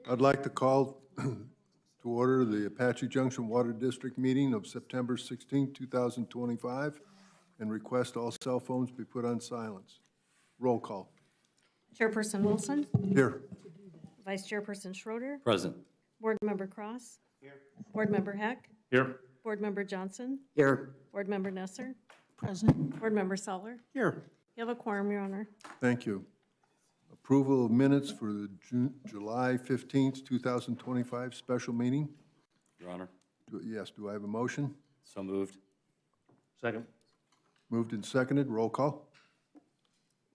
I'd like to call to order the Apache Junction Water District meeting of September 16, 2025, and request all cell phones be put on silence. Roll call. Chairperson Wilson. Here. Vice Chairperson Schroeder. Present. Board Member Cross. Here. Board Member Heck. Here. Board Member Johnson. Here. Board Member Nesser. Present. Board Member Soller. Here. You have a quorum, Your Honor. Thank you. Approval of minutes for the July 15th, 2025 special meeting. Your Honor. Yes, do I have a motion? So moved. Second. Moved and seconded. Roll call.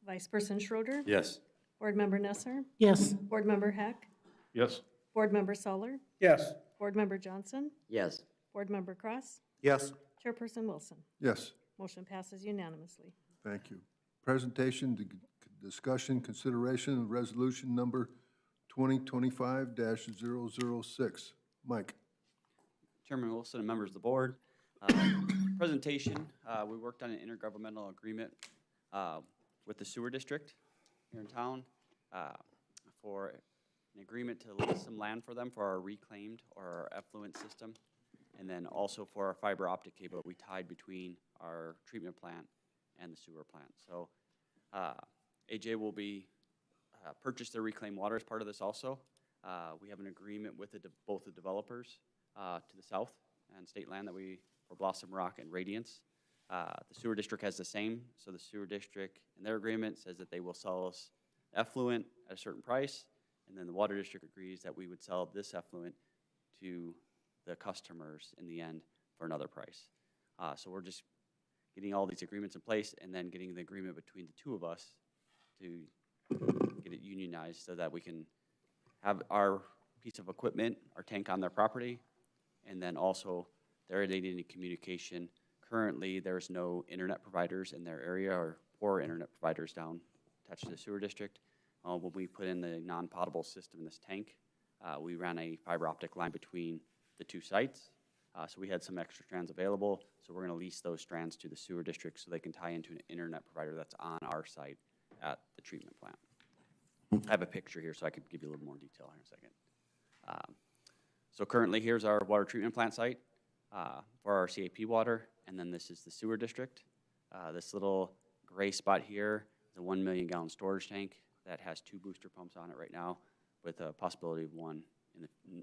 Vice Person Schroeder. Yes. Board Member Nesser. Yes. Board Member Heck. Yes. Board Member Soller. Yes. Board Member Johnson. Yes. Board Member Cross. Yes. Chairperson Wilson. Yes, Motion passes unanimously. thank you. Presentation, discussion, consideration of resolution number 2025-006. Mike. Chairman Wilson and members of the board. Presentation, we worked on an intergovernmental agreement with the sewer district here in town for an agreement to lease some land for them for our reclaimed or our effluent system, and then also for our fiber optic cable we tied between our treatment plant and the sewer plant. So AJ will be purchase their reclaimed water as part of this also. We have an agreement with both the developers to the south and state land that for Blossom Rock and Radiance. The sewer district has the same, so the sewer district in their agreement says that they will sell us effluent at a certain price, and then the water district agrees that we would sell this effluent to the customers in the end for another price. So we're just getting all these agreements in place and then getting the agreement between the two of us to get it unionized so that we can have our piece of equipment, our tank on their property, and then also they need communication. Currently, there's no internet providers in their area or poor internet providers down attached to the sewer district. When we put in the non-potable system in this tank, we ran a fiber optic line between the two sites. So we had some extra strands available, so we're going to lease those strands to the sewer district so they can tie into an internet provider that's on our site at the treatment plant. I have a picture here so I could give you a little more detail here in a second. So currently here's our water treatment plant site for our CAP water, and then this is the sewer district. This little gray spot here is a 1 million gallon storage tank that has 2 booster pumps on it right now with a possibility of one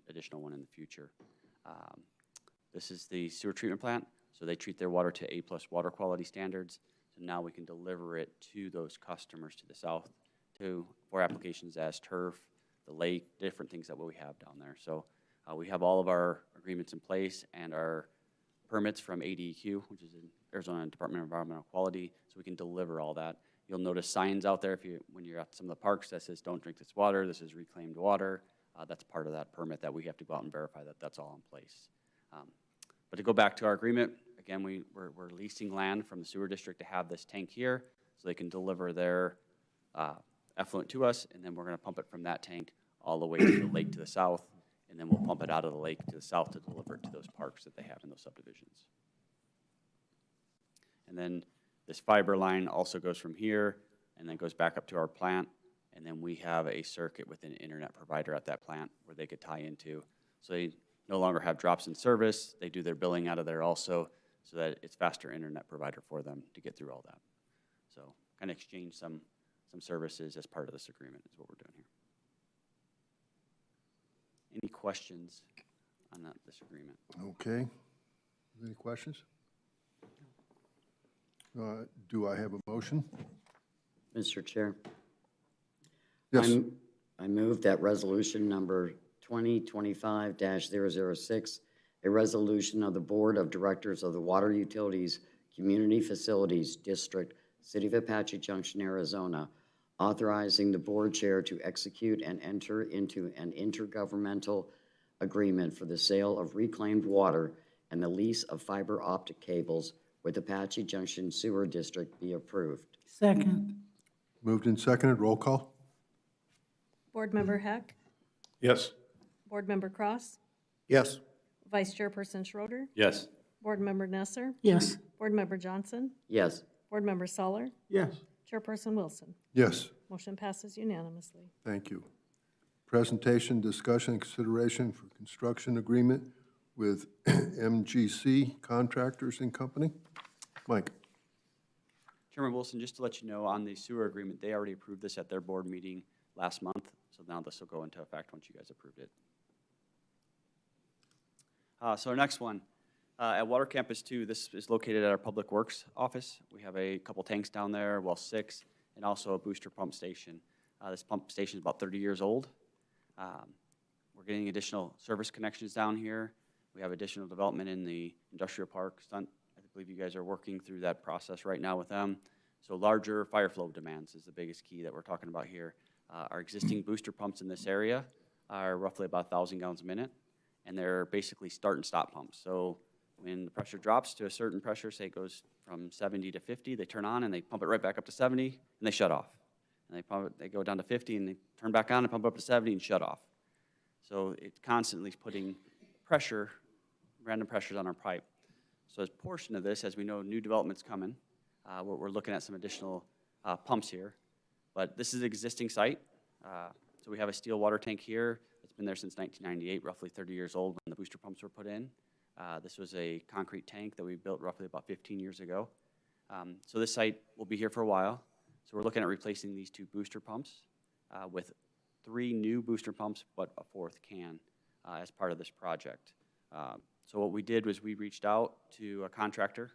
additional one in the future. This is the sewer treatment plant, so they treat their water to A+ water quality standards. So now we can deliver it to those customers to the south for applications as turf, the lake, different things that we have down there. So we have all of our agreements in place and our permits from ADEQ, which is in Arizona Department of Environmental Quality, so we can deliver all that. You'll notice signs out there when you're at some of the parks that says don't drink this water, this is reclaimed water. That's part of that permit that we have to go out and verify that that's all in place. But to go back to our agreement, again, we're leasing land from the sewer district to have this tank here so they can deliver their effluent to us, and then we're going to pump it from that tank all the way to the lake to the south, and then we'll pump it out of the lake to the south to deliver it to those parks that they have in those subdivisions. And then this fiber line also goes from here and then goes back up to our plant, and then we have a circuit with an internet provider at that plant where they could tie into. So they no longer have drops in service. They do their billing out of there also, so that it's faster internet provider for them to get through all that. So kind of exchange some services as part of this agreement is what we're doing here. Any questions on this agreement? Okay. Any questions? Do I have a motion? Mr. Chair. Yes. I move that resolution number 2025-006, a resolution of the Board of Directors of the Water Utilities Community Facilities District, City of Apache Junction, Arizona, authorizing the board chair to execute and enter into an intergovernmental agreement for the sale of reclaimed water and the lease of fiber optic cables with Apache Junction Sewer District be approved. Second. Moved and seconded. Roll call. Board Member Heck. Yes. Board Member Cross. Yes. Vice Chairperson Schroeder. Yes. Board Member Nesser. Yes. Board Member Johnson. Yes. Board Member Soller. Yes. Chairperson Wilson. Yes, Motion passes unanimously. thank you. Presentation, discussion, and consideration for construction agreement with MGC Contractors and Company. Mike. Chairman Wilson, just to let you know, on the sewer agreement, they already approved this at their board meeting last month, so now this will go into effect once you guys approved it. So our next one, at Water Campus 2, this is located at our Public Works office. We have a couple tanks down there, well 6, and also a booster pump station. This pump station is about 30 years old. We're getting additional service connections down here. We have additional development in the industrial park. I believe you guys are working through that process right now with them. So larger fire flow demands is the biggest key that we're talking about here. Our existing booster pumps in this area are roughly about 1,000 gallons a minute, and they're basically start and stop pumps. So when the pressure drops to a certain pressure, say it goes from 70 to 50, they turn on and they pump it right back up to 70, and they shut off. And they go down to 50 and they turn back on and pump up to 70 and shut off. So it's constantly putting pressure, random pressures on our pipe. So as a portion of this, as we know, new development's coming. We're looking at some additional pumps here. But this is an existing site. So we have a steel water tank here. It's been there since 1998, roughly 30 years old when the booster pumps were put in. This was a concrete tank that we built roughly about 15 years ago. So this site will be here for a while. So we're looking at replacing these 2 booster pumps with 3 new booster pumps, but a 4th can as part of this project. So what we did was we reached out to a contractor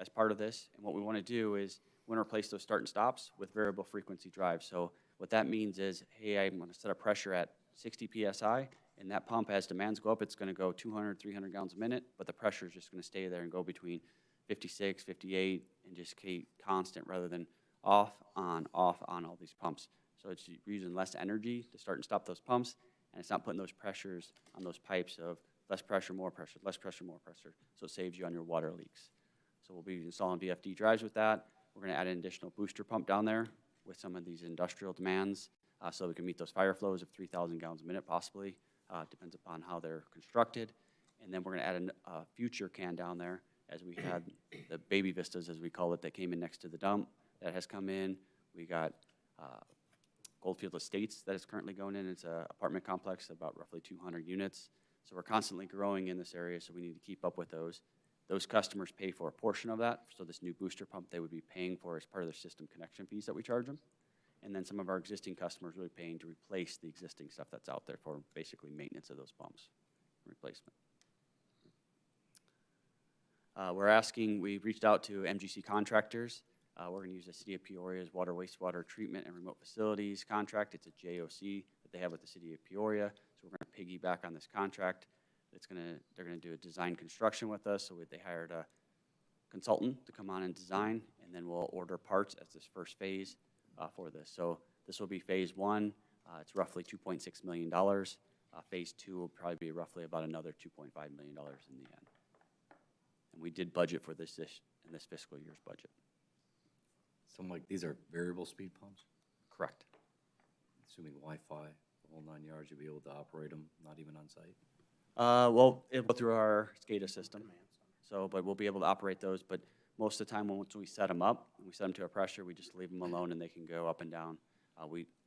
as part of this, and what we want to do is we want to replace those start and stops with variable frequency drives. So what that means is, hey, I'm going to set a pressure at 60 PSI, and that pump, as demands go up, it's going to go 200, 300 gallons a minute, but the pressure is just going to stay there and go between 56, 58, and just keep constant rather than off, on all these pumps. So it's using less energy to start and stop those pumps, and it's not putting those pressures on those pipes of less pressure, more pressure, less pressure, more pressure. So it saves you on your water leaks. So we'll be installing VFD drives with that. We're going to add an additional booster pump down there with some of these industrial demands so we can meet those fire flows of 3,000 gallons a minute possibly. Depends upon how they're constructed. And then we're going to add a future can down there as we had the baby vistas, as we call it, that came in next to the dump that has come in. We got Goldfield Estates that is currently going in. It's an apartment complex, about roughly 200 units. So we're constantly growing in this area, so we need to keep up with those. Those customers pay for a portion of that, so this new booster pump they would be paying for as part of their system connection fees that we charge them. And then some of our existing customers will be paying to replace the existing stuff that's out there for basically maintenance of those pumps, replacement. We've reached out to MGC Contractors. We're going to use the City of Peoria's water, wastewater treatment and remote facilities contract. It's a JOC that they have with the City of Peoria. So we're going to piggyback on this contract. They're going to do a design construction with us. So they hired a consultant to come on and design, and then we'll order parts as this first phase for this. So this will be phase 1. It's roughly $2.6 million. Phase 2 will probably be roughly about another $2.5 million in the end. And we did budget for this in this fiscal year's budget. So Mike, these are variable speed pumps? Correct. Assuming Wi-Fi, the whole 9 yards, you'll be able to operate them, not even on site? Well, it'll go through our SCADA system. So, but we'll be able to operate those. But most of the time, once we set them up, and we set them to a pressure, we just leave them alone and they can go up and down.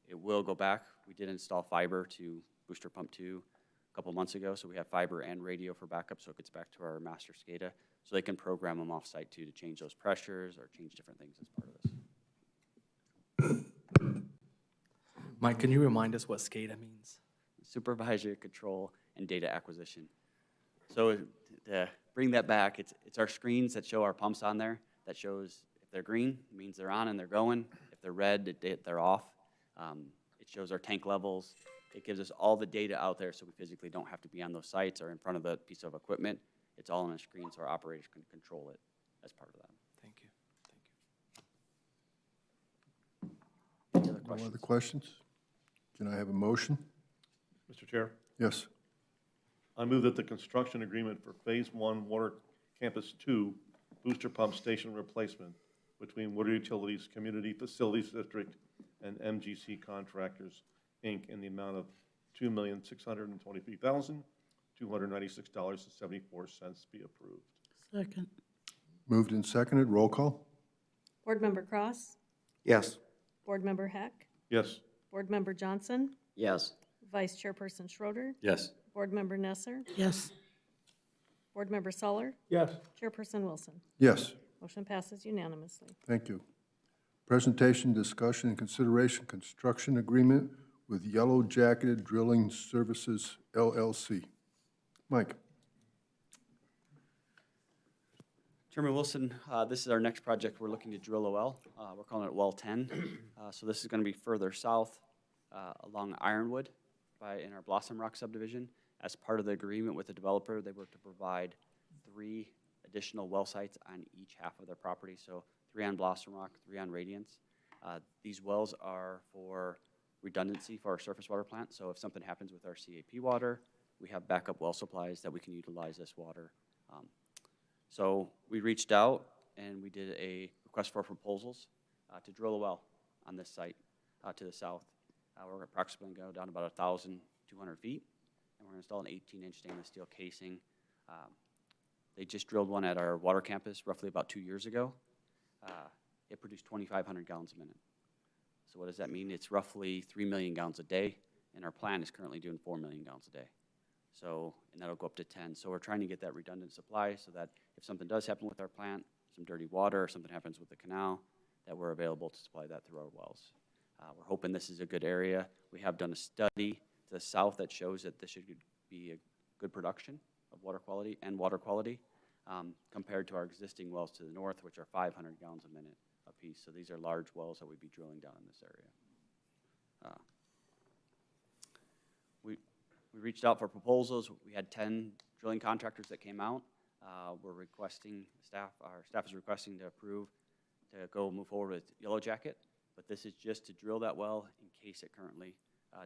It will go back. We did install fiber to booster pump 2 a couple months ago, so we have fiber and radio for backup, so it gets back to our master SCADA. So they can program them off-site too to change those pressures or change different things as part of this. Mike, can you remind us what SCADA means? Supervisory control and data acquisition. So to bring that back, it's our screens that show our pumps on there. That shows if they're green, it means they're on and they're going. If they're red, they're off. It shows our tank levels. It gives us all the data out there so we physically don't have to be on those sites or in front of the piece of equipment. It's all on a screen so our operators can control it as part of that. Thank you. Any other No questions? other questions? Can I have a motion? Mr. Chair, Yes. I move that the construction agreement for Phase 1 Water Campus 2 booster pump station replacement between Water Utilities Community Facilities District and MGC Contractors, Inc. in the amount of $2,623,296.74 be approved. Second. Moved and seconded. Roll call? Board Member Cross? Yes. Board Member Heck? Yes. Board Member Johnson? Yes. Vice Chairperson Schroeder, Yes. Board Member Nesser, Yes. Board Member Suller, Yes. Chairperson Wilson. Yes, Motion passes unanimously. thank you. Presentation, discussion, and consideration construction agreement with Yellow Jacket Drilling Services LLC. Mike? Chairman Wilson, this is our next project. We're looking to drill a well. We're calling it Well 10. So this is going to be further south along Ironwood in our Blossom Rock subdivision. As part of the agreement with the developer, they were to provide 3 additional well sites on each half of their property. So 3 on Blossom Rock, 3 on Radiance. These wells are for redundancy for our surface water plant. So if something happens with our CAP water, we have backup well supplies that we can utilize this water. So we reached out and we did a request for proposals to drill a well on this site to the south. We're approximately going to go down about 1,200 feet, and we're going to install an 18-inch stainless steel casing. They just drilled one at our water campus roughly about 2 years ago. It produced 2,500 gallons a minute. So what does that mean? It's roughly 3 million gallons a day, and our plant is currently doing 4 million gallons a day. So, and that'll go up to 10. So we're trying to get that redundant supply so that if something does happen with our plant, some dirty water, or something happens with the canal, that we're available to supply that through our wells. We're hoping this is a good area. We have done a study to the south that shows that this should be a good production of water quality compared to our existing wells to the north, which are 500 gallons a minute apiece. So these are large wells that we'd be drilling down in this area. We reached out for proposals. We had 10 drilling contractors that came out. We're requesting, our staff is requesting to approve to go move forward with Yellow Jacket, but this is just to drill that well and case it currently.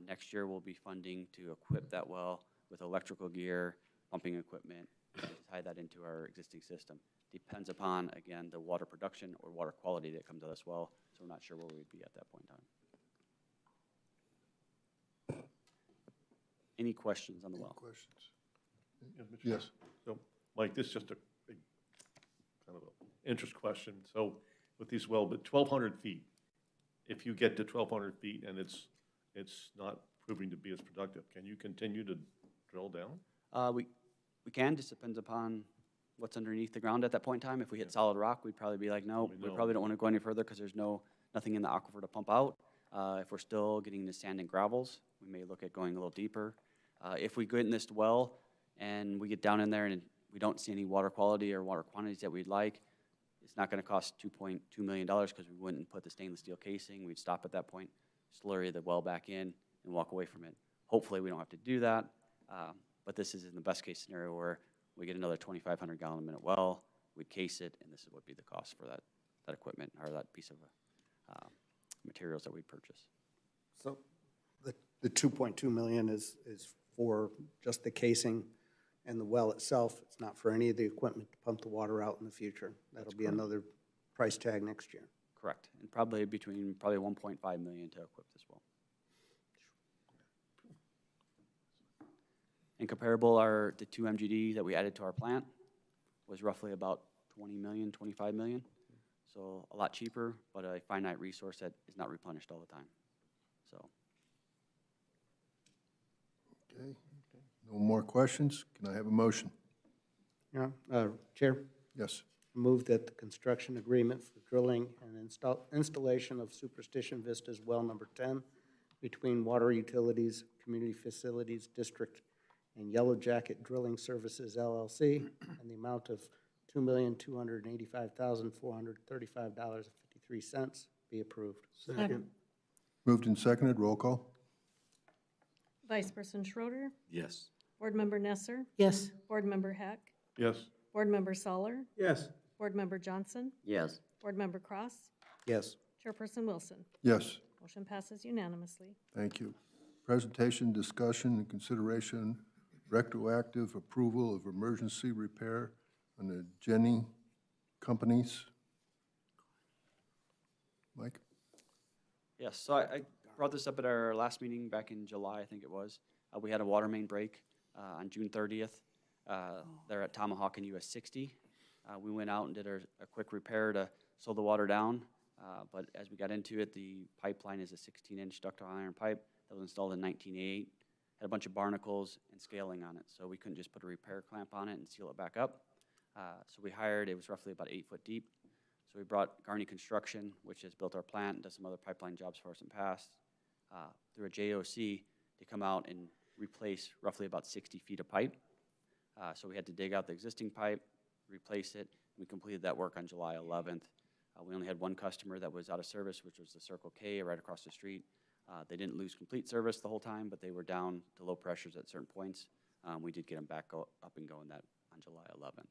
Next year we'll be funding to equip that well with electrical gear, pumping equipment, and to tie that into our existing system. Depends upon, again, the water production or water quality that comes out of this well, so we're not sure where we'd be at that point in time. Any questions on the well? Questions? Yeah, Mr. Yes. So, Mike, this is just a big, kind of an interest question. So with these well, but 1,200 feet, if you get to 1,200 feet and it's not proving to be as productive, can you continue to drill down? We can, just depends upon what's underneath the ground at that point in time. If we hit solid rock, we'd probably be like, no, we probably don't want to go any further because there's nothing in the aquifer to pump out. If we're still getting the sand and gravels, we may look at going a little deeper. If we get in this well and we get down in there and we don't see any water quality or water quantities that we'd like, it's not going to cost $2.2 million because we wouldn't put the stainless steel casing. We'd stop at that point, slurry the well back in, and walk away from it. Hopefully we don't have to do that, but this is in the best case scenario where we get another 2,500 gallon a minute well, we'd case it, and this would be the cost for that equipment or that piece of materials that we purchase. So the 2.2 million is for just the casing and the well itself. It's not for any of the equipment to pump the water out in the future. That'll be another price tag next year. Correct, and probably 1.5 million to equip this well. And comparable are the 2 MGD that we added to our plant was roughly about 20 million, 25 million. So a lot cheaper, but a finite resource that is not replenished all the time. So. Okay. No more questions? Can I have a motion? Yeah, Chair, Yes. move that the construction agreement for drilling and installation of Superstition Vistas Well number 10 between Water Utilities, Community Facilities District, and Yellow Jacket Drilling Services LLC, and the amount of $2,285,435.53 be approved. Second. Moved and seconded, roll call? Vice President Schroeder, Yes. Board Member Nesser, Yes. Board Member Heck, Yes. Board Member Suller, Yes. Board Member Johnson, Yes. Board Member Cross, Yes. Chairperson Wilson. Yes, Motion passes unanimously. thank you. Presentation, discussion, and consideration, retroactive approval of emergency repair on the Garney Companies. Mike? Yes, so I brought this up at our last meeting back in July, I think it was. We had a water main break on June 30th. There at Tomahawk and US 60. We went out and did a quick repair to slow the water down. But as we got into it, the pipeline is a 16-inch ductile iron pipe that was installed in 1988. Had a bunch of barnacles and scaling on it, so we couldn't just put a repair clamp on it and seal it back up. So we hired, it was roughly about 8 foot deep. So we brought Garney Construction, which has built our plant and does some other pipeline jobs for us in the past, through a JOC to come out and replace roughly about 60 feet of pipe. So we had to dig out the existing pipe, replace it. We completed that work on July 11th. We only had one customer that was out of service, which was the Circle K right across the street. They didn't lose complete service the whole time, but they were down to low pressures at certain points. We did get them back up and going that on July 11th.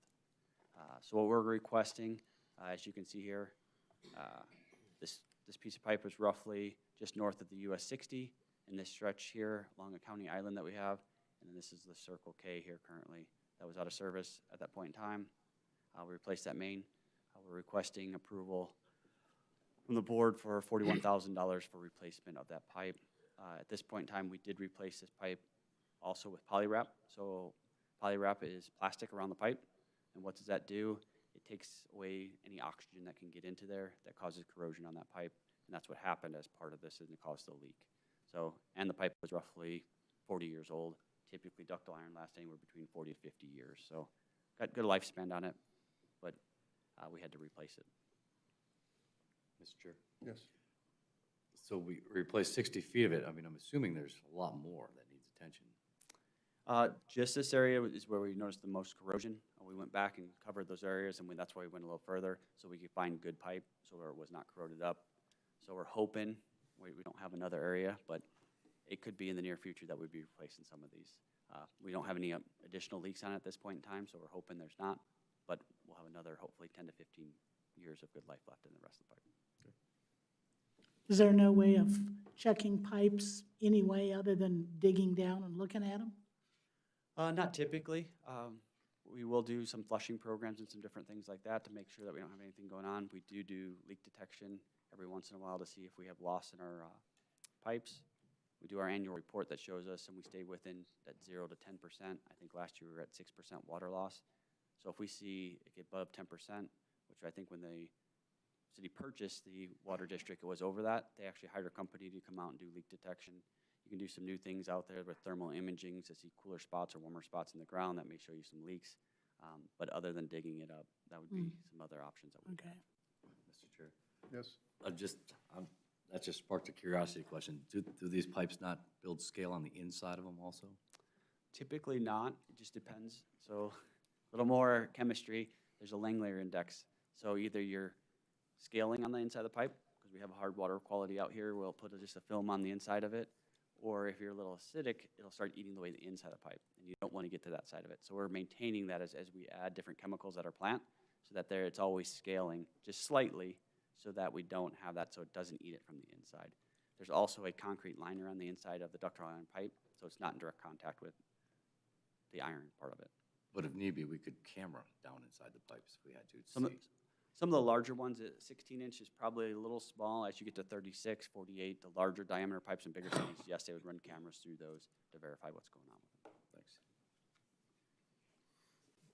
So what we're requesting, as you can see here, this piece of pipe is roughly just north of the US 60 in this stretch here along a county island that we have. And then this is the Circle K here currently that was out of service at that point in time. We replaced that main. We're requesting approval from the board for $41,000 for replacement of that pipe. At this point in time, we did replace this pipe also with polywrap. So polywrap is plastic around the pipe. And what does that do? It takes away any oxygen that can get into there that causes corrosion on that pipe. And that's what happened as part of this, and it caused the leak. So, and the pipe was roughly 40 years old. Typically, ductile iron lasts anywhere between 40 to 50 years. So got good lifespan on it, but we had to replace it. Mr. Chair. Yes. So we replaced 60 feet of it. I mean, I'm assuming there's a lot more that needs attention. Just this area is where we noticed the most corrosion. We went back and covered those areas, and that's why we went a little further, so we could find good pipe, so where it was not corroded up. So we're hoping, we don't have another area, but it could be in the near future that we'd be replacing some of these. We don't have any additional leaks on it at this point in time, so we're hoping there's not, but we'll have another, hopefully 10 to 15 years of good life left in the rest of the pipe. Is there no way of checking pipes anyway other than digging down and looking at them? Not typically. We will do some flushing programs and some different things like that to make sure that we don't have anything going on. We do leak detection every once in a while to see if we have loss in our pipes. We do our annual report that shows us, and we stay within that 0 to 10%. I think last year we were at 6% water loss. So if we see it get above 10%, which I think when the city purchased the water district, it was over that. They actually hired a company to come out and do leak detection. You can do some new things out there with thermal imaging to see cooler spots or warmer spots in the ground that may show you some leaks. But other than digging it up, that would be some other options that we Okay. Mr. Chair. Yes. That just sparked a curiosity question. Do these pipes not build scale on the inside of them also? Typically not, it just depends. So a little more chemistry, there's a Langlayer index. So either you're scaling on the inside of the pipe, because we have a hard water quality out here, we'll put just a film on the inside of it. Or if you're a little acidic, it'll start eating away the inside of the pipe, and you don't want to get to that side of it. So we're maintaining that as we add different chemicals at our plant, so that it's always scaling just slightly, so that we don't have that, so it doesn't eat it from the inside. There's also a concrete liner on the inside of the ductile iron pipe, so it's not in direct contact with the iron part of it. But if need be, we could camera down inside the pipes if we had to. Some of the larger ones, 16-inch is probably a little small. As you get to 36, 48, the larger diameter pipes and bigger cities, yes, they would run cameras through those to verify what's going on with them. Thanks.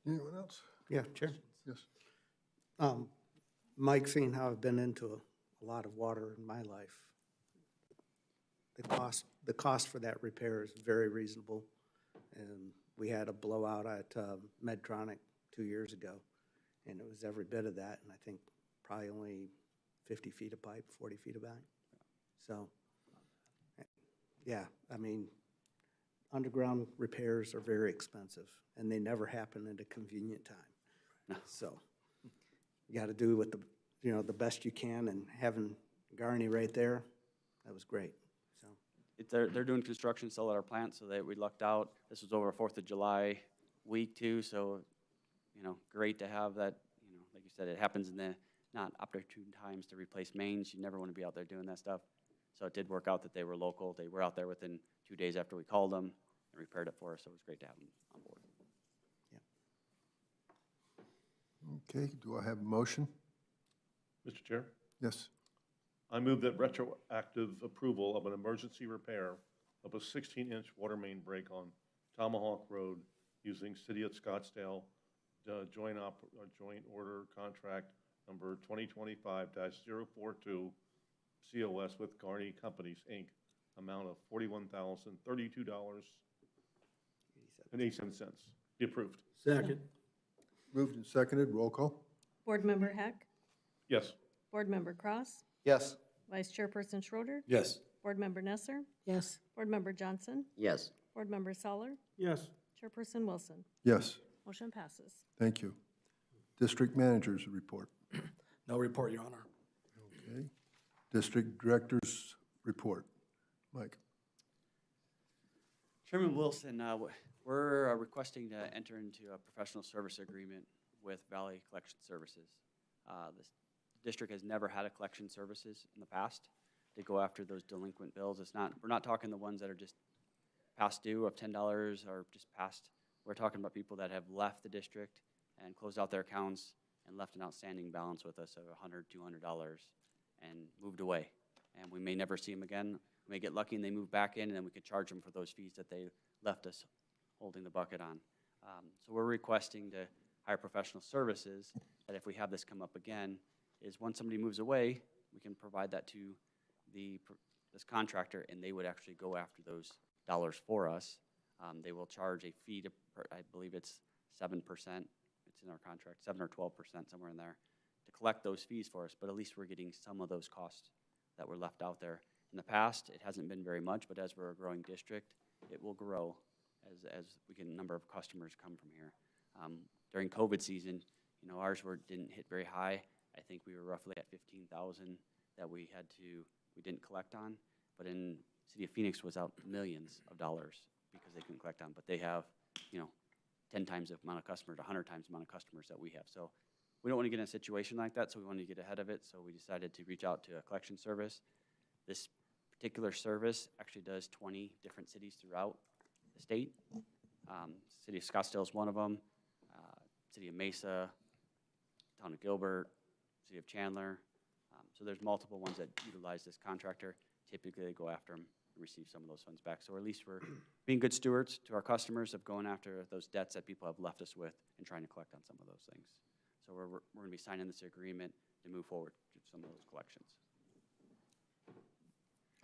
Anyone else? Yeah, sure. Yes. Mike, seeing how I've been into a lot of water in my life, the cost for that repair is very reasonable. And we had a blowout at Medtronic 2 years ago, and it was every bit of that, and I think probably only 50 feet of pipe, 40 feet of pipe. So, yeah, I mean, underground repairs are very expensive, and they never happen at a convenient time. So you got to do with the best you can, and having Garney right there, that was great. So They're doing construction still at our plant, so that we lucked out. This was over 4th of July week too, so great to have that. Like you said, it happens in the not opportune times to replace mains. You never want to be out there doing that stuff. So it did work out that they were local. They were out there within 2 days after we called them and repaired it for us. So it was great to have them on board. yeah. Okay, do I have a motion? Mr. Chair, Yes. I move that retroactive approval of an emergency repair of a 16-inch water main break on Tomahawk Road using City of Scottsdale joint order contract number 2025-042, COS with Garney Companies, Inc., amount of $41,032.87. Be approved. Second. Moved and seconded, roll call? Board Member Heck, Yes. Board Member Cross, Yes. Vice Chairperson Schroeder, Yes. Board Member Nesser, Yes. Board Member Johnson, Yes. Board Member Soller, Yes. Chairperson Wilson. Yes, Motion passes. thank you. District Managers Report. No report, Your Honor. Okay. District Directors Report. Mike. Chairman Wilson, we're requesting to enter into a professional service agreement with Valley Collection Services. The district has never had a collection services in the past to go after those delinquent bills. We're not talking the ones that are just past due of $10 or just past. We're talking about people that have left the district and closed out their accounts and left an outstanding balance with us of $100, $200 and moved away. And we may never see them again. We may get lucky and they move back in, and then we could charge them for those fees that they left us holding the bucket on. So we're requesting to hire professional services that if we have this come up again, is once somebody moves away, we can provide that to this contractor, and they would actually go after those dollars for us. They will charge a fee to, I believe it's 7%. It's in our contract, 7 or 12%, somewhere in there, to collect those fees for us. But at least we're getting some of those costs that were left out there. In the past, it hasn't been very much, but as we're a growing district, it will grow as we get a number of customers come from here. During COVID season, ours didn't hit very high. I think we were roughly at 15,000 that we didn't collect on. But in City of Phoenix was out millions of dollars because they couldn't collect on. But they have, 10 times the amount of customers, 100 times the amount of customers that we have. So we don't want to get in a situation like that, so we wanted to get ahead of it. So we decided to reach out to a collection service. This particular service actually does 20 different cities throughout the state. City of Scottsdale is one of them, City of Mesa, Town of Gilbert, City of Chandler. So there's multiple ones that utilize this contractor. Typically, they go after them and receive some of those funds back. So at least we're being good stewards to our customers of going after those debts that people have left us with and trying to collect on some of those things. So we're going to be signing this agreement to move forward with some of those collections.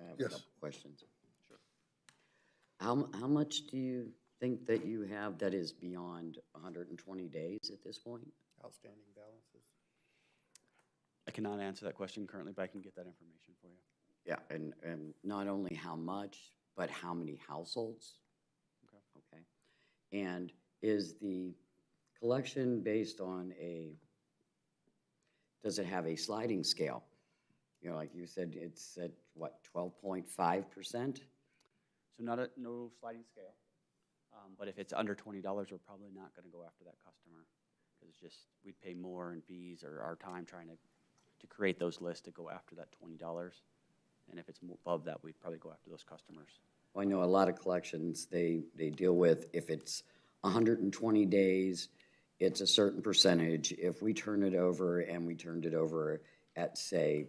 I have Yes. a couple questions. Sure. How much do you think that you have that is beyond 120 days at this point? Outstanding balances. I cannot answer that question currently, but I can get that information for you. Yeah, and not only how much, but how many households? Okay. Okay. And is the collection based on does it have a sliding scale? Like you said, it's at what, 12.5%? So no sliding scale, but if it's under $20, we're probably not going to go after that customer because we'd pay more in fees or our time trying to create those lists to go after that $20. And if it's above that, we'd probably go after those customers. Well, I know a lot of collections, they deal with if it's 120 days, it's a certain percentage. If we turn it over and we turned it over at, say,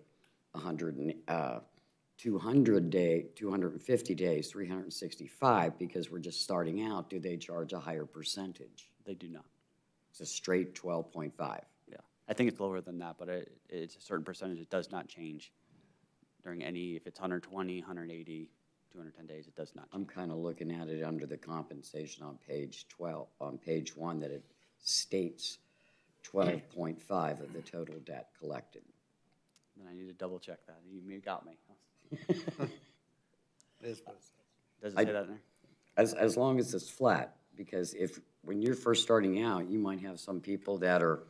250 days, 365, because we're just starting out, do they charge a higher percentage? They do not. It's a straight 12.5. Yeah, I think it's lower than that, but it's a certain percentage. It does not change during if it's 120, 180, 210 days, it does not change. I'm kind of looking at it under the compensation on page 12, on page 1, that it states 12.5 of the total debt collected. Then I need to double check that. You got me. It is what it says. Does it say that in there? As long as it's flat, because when you're first starting out, you might have some people that are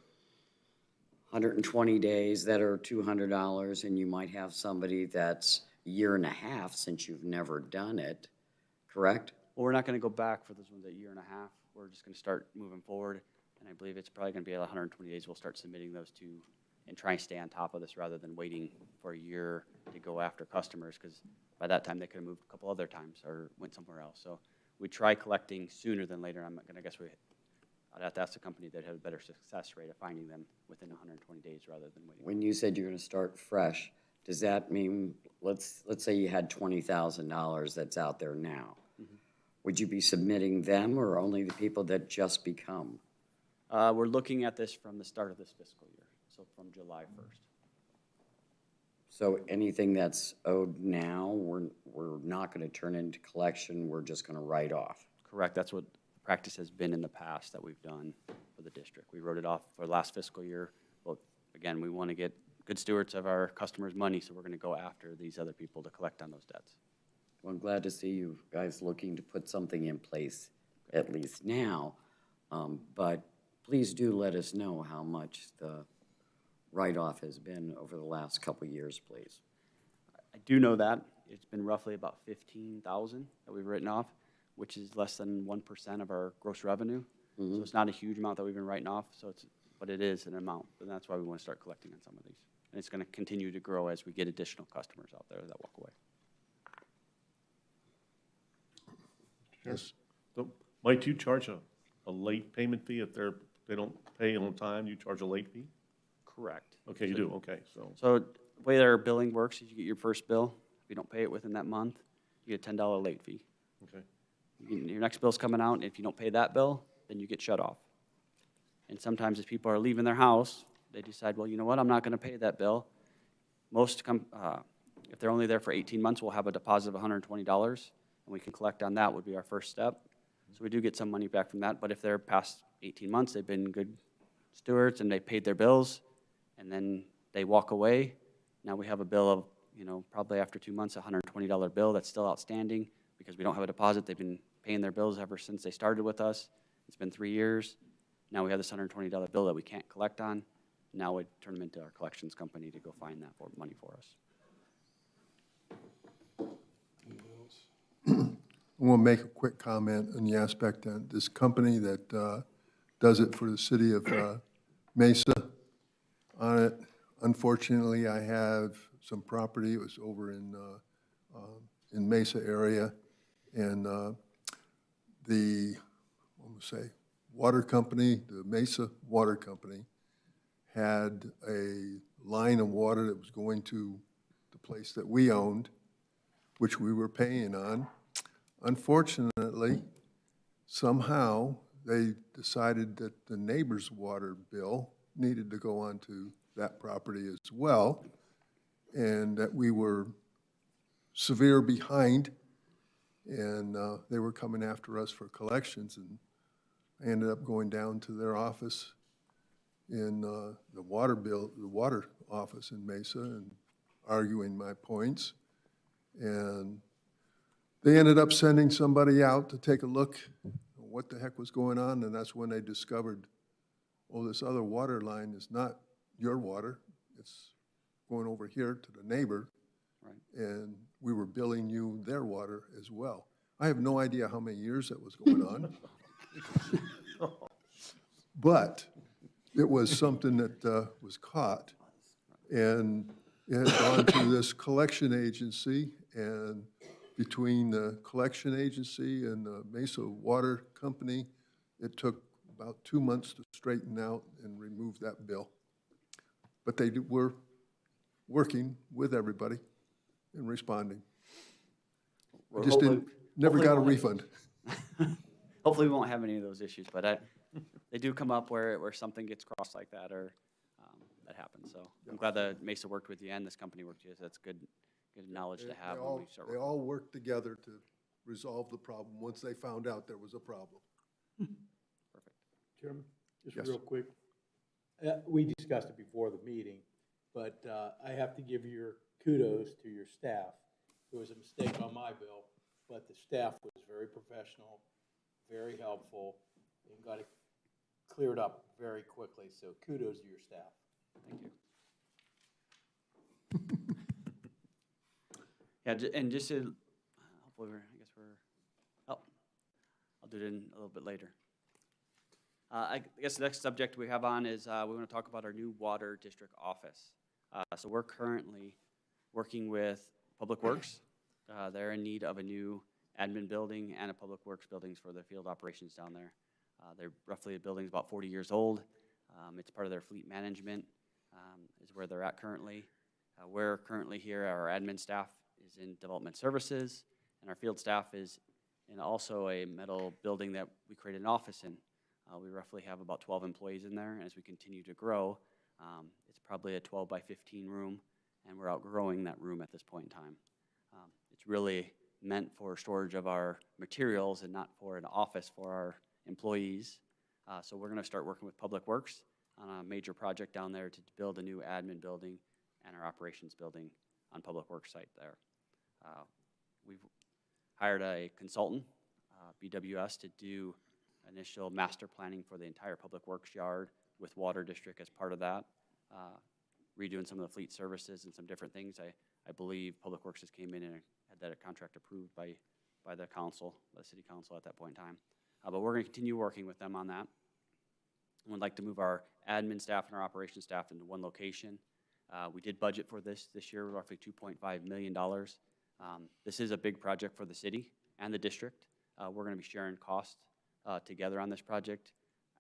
120 days that are $200, and you might have somebody that's a year and a half since you've never done it, correct? Well, we're not going to go back for those ones at year and a half. We're just going to start moving forward, and I believe it's probably going to be at 120 days. We'll start submitting those to and try and stay on top of this rather than waiting for a year to go after customers, because by that time they could have moved a couple other times or went somewhere else. So we try collecting sooner than later. I'd have to ask the company that had a better success rate of finding them within 120 days rather than waiting. When you said you're going to start fresh, does that mean, let's say you had $20,000 that's out there now. Mm-hmm. Would you be submitting them or only the people that just become? We're looking at this from the start of this fiscal year. so from July 1st. So anything that's owed now, we're not gonna turn into collection, we're just gonna write off. Correct, that's what the practice has been in the past that we've done for the district. We wrote it off for last fiscal year. Well, again, we want to get good stewards of our customers' money, so we're going to go after these other people to collect on those debts. Well, I'm glad to see you guys looking to put something in place, at least now. But please do let us know how much the write-off has been over the last couple of years, please. I do know that. It's been roughly about 15,000 that we've written off, which is less than 1% of our gross revenue. So it's not a huge amount that we've been writing off, but it is an amount, and that's why we want to start collecting on some of these. And it's going to continue to grow as we get additional customers out there that walk away. Yes. So, might you charge a late payment fee if they don't pay on time, you charge a late fee? Correct. Okay, you do, okay, so, So the way our billing works is you get your first bill. If you don't pay it within that month, you get a $10 late fee. okay. Your next bill's coming out, and if you don't pay that bill, then you get shut off. And sometimes if people are leaving their house, they decide, well, you know what, I'm not going to pay that bill. If they're only there for 18 months, we'll have a deposit of $120, and we can collect on that would be our first step. So we do get some money back from that, but if they're past 18 months, they've been good stewards and they paid their bills, and then they walk away, now we have a bill of, probably after 2 months, a $120 bill that's still outstanding because we don't have a deposit. They've been paying their bills ever since they started with us. It's been 3 years. Now we have this $120 bill that we can't collect on. Now we turn them into our collections company to go find that money for us. I want to make a quick comment on the aspect that this company that does it for the city of Mesa on it. Unfortunately, I have some property. It was over in Mesa area, and the water company, the Mesa Water Company, had a line of water that was going to the place that we owned, which we were paying on. Unfortunately, somehow they decided that the neighbor's water bill needed to go onto that property as well, and that we were severe behind, and they were coming after us for collections, and I ended up going down to their office in the water office in Mesa and arguing my points. And they ended up sending somebody out to take a look at what the heck was going on, and that's when they discovered, oh, this other water line is not your water. It's going over here to the neighbor, Right. and we were billing you their water as well. I have no idea how many years that was going on. But it was something that was caught, and it had gone to this collection agency, and between the collection agency and the Mesa Water Company, it took about 2 months to straighten out and remove that bill. But they were working with everybody and responding. I just never got a refund. Hopefully we won't have any of those issues, but they do come up where something gets crossed like that or that happens. So I'm glad that Mesa worked with you and this company worked with you. That's good knowledge to have when we start They working. all worked together to resolve the problem once they found out there was a problem. Perfect. Chairman, just Yes. real quick. We discussed it before the meeting, but I have to give your kudos to your staff. There was a mistake on my bill, but the staff was very professional, very helpful, and got it cleared up very quickly. So kudos to your staff. Thank you. Yeah, and just to, hopefully I'll do it in a little bit later. I guess the next subject we have on is we want to talk about our new water district office. So we're currently working with Public Works. They're in need of a new admin building and a Public Works buildings for their field operations down there. They're roughly a building's about 40 years old. It's part of their fleet management is where they're at currently. We're currently here, our admin staff is in development services, and our field staff is in also a metal building that we created an office in. We roughly have about 12 employees in there, and as we continue to grow, It's probably a 12 by 15 room, and we're outgrowing that room at this point in time. It's really meant for storage of our materials and not for an office for our employees. So we're going to start working with Public Works on a major project down there to build a new admin building and our operations building on Public Works site there. We've hired a consultant, BWS, to do initial master planning for the entire Public Works yard with Water District as part of that. Redoing some of the fleet services and some different things. I believe Public Works just came in and had that contract approved by the council, the city council at that point in time. But we're going to continue working with them on that. We'd like to move our admin staff and our operations staff into one location. We did budget for this year, roughly $2.5 million. This is a big project for the city and the district. We're going to be sharing costs together on this project.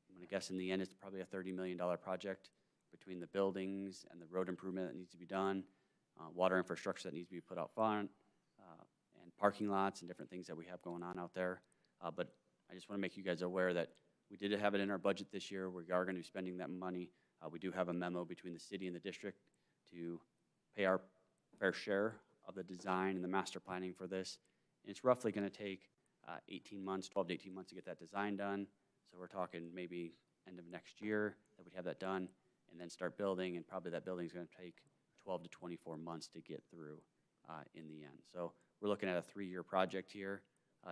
I'm going to guess in the end it's probably a $30 million project between the buildings and the road improvement that needs to be done, water infrastructure that needs to be put out front, and parking lots and different things that we have going on out there. But I just want to make you guys aware that we did have it in our budget this year. We are going to be spending that money. We do have a memo between the city and the district to pay our fair share of the design and the master planning for this. And it's roughly going to take 18 months, 12 to 18 months to get that design done. So we're talking maybe end of next year that we'd have that done and then start building, and probably that building is going to take 12 to 24 months to get through in the end. So we're looking at a 3-year project here.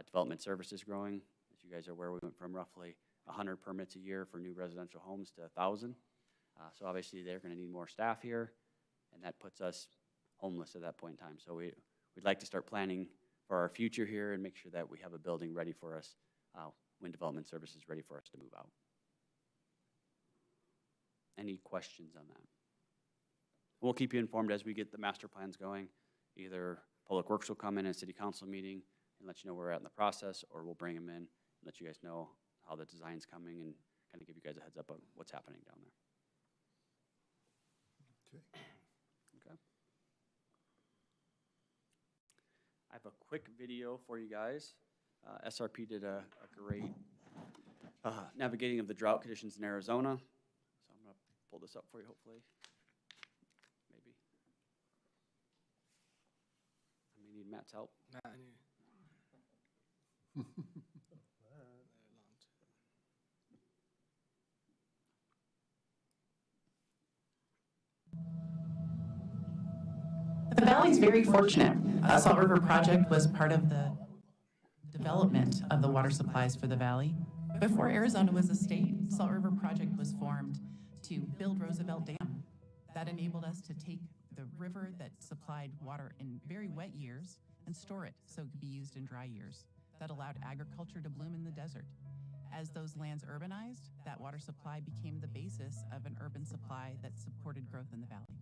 Development services growing. As you guys are aware, we went from roughly 100 permits a year for new residential homes to 1,000. So obviously they're going to need more staff here, and that puts us homeless at that point in time. So we'd like to start planning for our future here and make sure that we have a building ready for us when development services is ready for us to move out. Any questions on that? We'll keep you informed as we get the master plans going. Either Public Works will come in a city council meeting and let you know where we're at in the process, or we'll bring them in and let you guys know how the design's coming and kind of give you guys a heads up on what's happening down there. Okay. I have a quick video for you guys. SRP did a great navigating of the drought conditions in Arizona. So I'm going to pull this up for you, hopefully. Maybe. I may need Matt's help. The Valley's very fortunate. Salt River Project was part of the development of the water supplies for the Valley. Before Arizona was a state, Salt River Project was formed to build Roosevelt Dam. That enabled us to take the river that supplied water in very wet years and store it so it could be used in dry years. That allowed agriculture to bloom in the desert. As those lands urbanized, that water supply became the basis of an urban supply that supported growth in the Valley.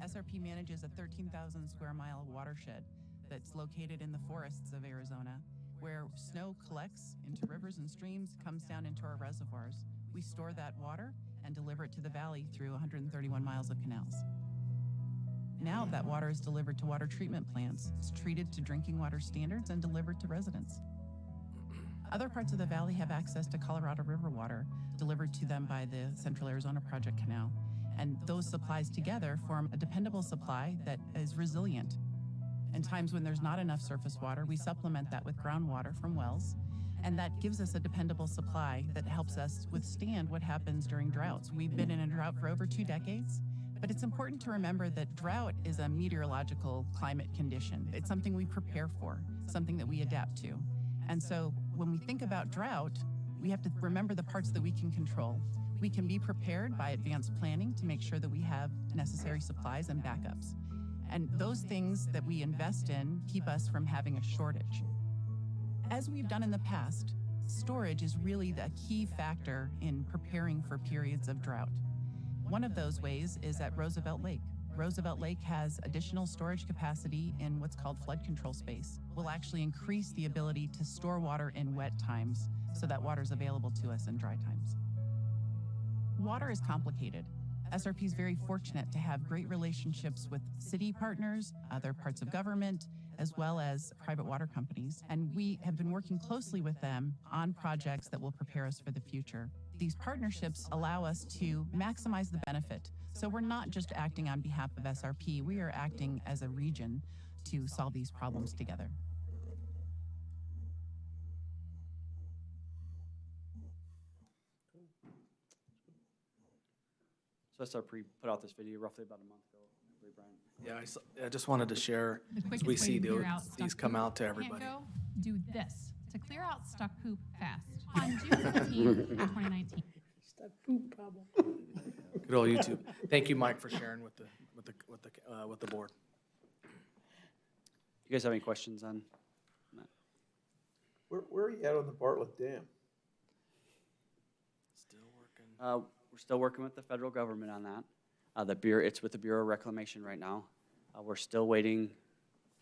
SRP manages a 13,000 square mile watershed that's located in the forests of Arizona, where snow collects into rivers and streams, comes down into our reservoirs. We store that water and deliver it to the Valley through 131 miles of canals. Now that water is delivered to water treatment plants. It's treated to drinking water standards and delivered to residents. Other parts of the Valley have access to Colorado River water delivered to them by the Central Arizona Project Canal. And those supplies together form a dependable supply that is resilient. In times when there's not enough surface water, we supplement that with groundwater from wells, and that gives us a dependable supply that helps us withstand what happens during droughts. We've been in a drought for over 2 decades, but it's important to remember that drought is a meteorological climate condition. It's something we prepare for, something that we adapt to. And so when we think about drought, we have to remember the parts that we can control. We can be prepared by advanced planning to make sure that we have necessary supplies and backups. And those things that we invest in keep us from having a shortage. As we've done in the past, storage is really the key factor in preparing for periods of drought. One of those ways is at Roosevelt Lake. Roosevelt Lake has additional storage capacity in what's called flood control space. We'll actually increase the ability to store water in wet times so that water is available to us in dry times. Water is complicated. SRP is very fortunate to have great relationships with city partners, other parts of government, as well as private water companies, and we have been working closely with them on projects that will prepare us for the future. These partnerships allow us to maximize the benefit. So we're not just acting on behalf of SRP, we are acting as a region to solve these problems together. So SRP put out this video roughly about a month ago, I believe, Brian. Yeah, I just wanted to share, The as quickest we way see to clear out these stuck come poop out to can't everybody. go, do this to clear out stuck poop fast. On June 15th, 2019. Stuck poop problem. Good old YouTube. Thank you, Mike, for sharing with the board. You guys have any questions on that? Where are you at on the Bartlett Dam? Still working. We're still working with the federal government on that. It's with the Bureau of Reclamation right now. We're still waiting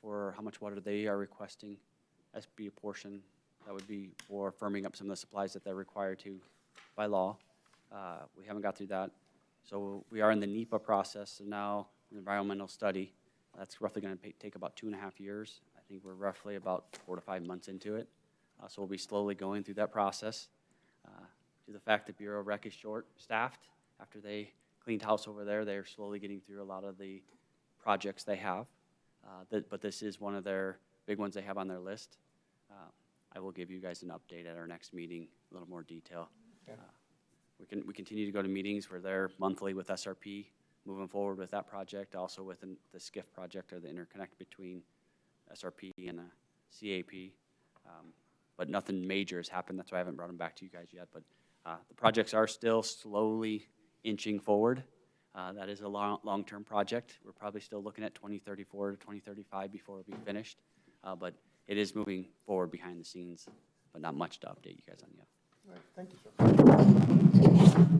for how much water they are requesting. That's be a portion that would be for firming up some of the supplies that they're required to by law. We haven't got through that. So we are in the NEPA process, and now an environmental study. That's roughly going to take about 2.5 years. I think we're roughly about 4 to 5 months into it. So we'll be slowly going through that process. To the fact that Bureau of Rec is short-staffed, after they cleaned house over there, they're slowly getting through a lot of the projects they have. But this is one of their big ones they have on their list. I will give you guys an update at our next meeting, a little more detail. Okay. We continue to go to meetings where they're monthly with SRP, moving forward with that project, also with the SCIF project, or the interconnect between SRP and CAP. But nothing major has happened. That's why I haven't brought them back to you guys yet. But the projects are still slowly inching forward. That is a long-term project. We're probably still looking at 2034 to 2035 before it'll be finished. But it is moving forward behind the scenes, but not much to update you guys on yet. All right, thank you, sir.